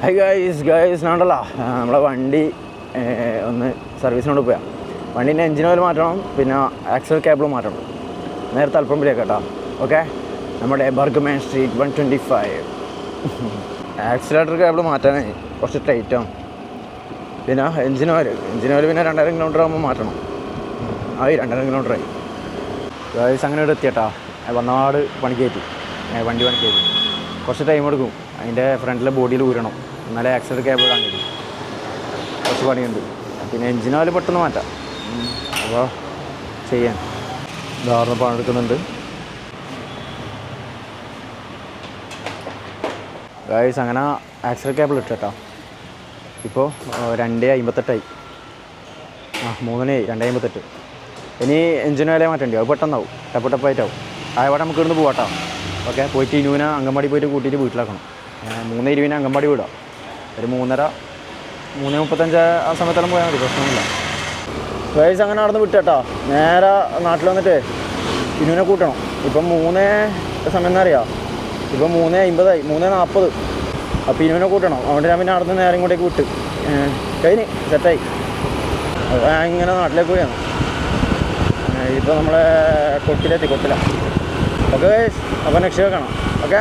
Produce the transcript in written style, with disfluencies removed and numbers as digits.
Guys ഉണ്ടല്ലോ നമ്മളെ വണ്ടി ഒന്ന് സർവീസിനോട് പോയാൽ വണ്ടീൻ്റെ എഞ്ചിൻ ഓയിൽ മാറ്റണം, പിന്നെ ആക്സൽ കേബിൾ മാറ്റണം. നേരെ തലപ്പുറമ്പിലേക്ക് കേട്ടോ. ഓക്കെ, നമ്മുടെ ബർഗ്മാൻ സ്ട്രീറ്റ് 125. ആക്സിലേറ്റർ കേബിൾ മാറ്റാനേ കുറച്ച് ടൈറ്റാണ്. പിന്നെ എഞ്ചിൻ ഓയിൽ പിന്നെ 2000 കിലോമീറ്റർ ആകുമ്പോൾ മാറ്റണം. ആയി 2000 കിലോമീറ്ററായി ഗൈസ്. അങ്ങനെ ഇവിടെ എത്തിയട്ടാ. വന്നാട് പണി കയറ്റി, വണ്ടി പണി കയറ്റി. കുറച്ച് ടൈം എടുക്കും. അതിൻ്റെ ഫ്രണ്ടിലെ ബോഡിയിൽ ഊരണം, എന്നാലേ ആക്സിലേറ്റർ കേബിൾ ഇടാൻ കഴിയും. കുറച്ച് പണിയുണ്ട്. പിന്നെ എഞ്ചിൻ ഓയിൽ പെട്ടെന്ന് മാറ്റാം. അപ്പോൾ ചെയ്യാൻ ധാരണ പണിയെടുക്കുന്നുണ്ട് ഗൈസ്. അങ്ങനെ ആക്സിലേറ്റർ കേബിൾ ഇട്ടോ. ഇപ്പോൾ 2:58 2:58. ഇനി എഞ്ചിൻ ഓയിലേ മാറ്റേണ്ടി, അത് പെട്ടെന്നാവും, ടപ്പായിട്ടാവും. ആയവിടെ നമുക്ക് ഇവിടുന്ന് പോകാട്ടോ. ഓക്കെ, പോയിട്ട് ഇനുവിനെ അങ്കൻവാടി പോയിട്ട് കൂട്ടിയിട്ട് വീട്ടിലാക്കണം. 3:20 അങ്കൻവാടി വിടാം. ഒരു 3:35 ആ സമയത്തെല്ലാം പോയാൽ മതി, പ്രശ്നമില്ല ഗൈസ്. അങ്ങനെ നടന്ന് വിട്ടോ. നേരെ നാട്ടിൽ വന്നിട്ട് ഇനുവിനെ കൂട്ടണം. ഇപ്പം 3 സമയം എന്നറിയാം. ഇപ്പം 3:50 3:40. അപ്പോൾ ഇനുവിനെ കൂട്ടണം. അതുകൊണ്ട് ഞാൻ പിന്നെ നടന്ന് നേരെ ഇങ്ങോട്ടേക്ക് വിട്ട് കഴിഞ്ഞ് സെറ്റായി. ഞാൻ ഇങ്ങനെ നാട്ടിലേക്ക് പോയാണ്. ഇപ്പോൾ നമ്മളെ കൊട്ടില. ഓക്കെ ഗൈസ്, അപ്പോൾ നെക്സ്റ്റ് കാണാം. ഓക്കെ.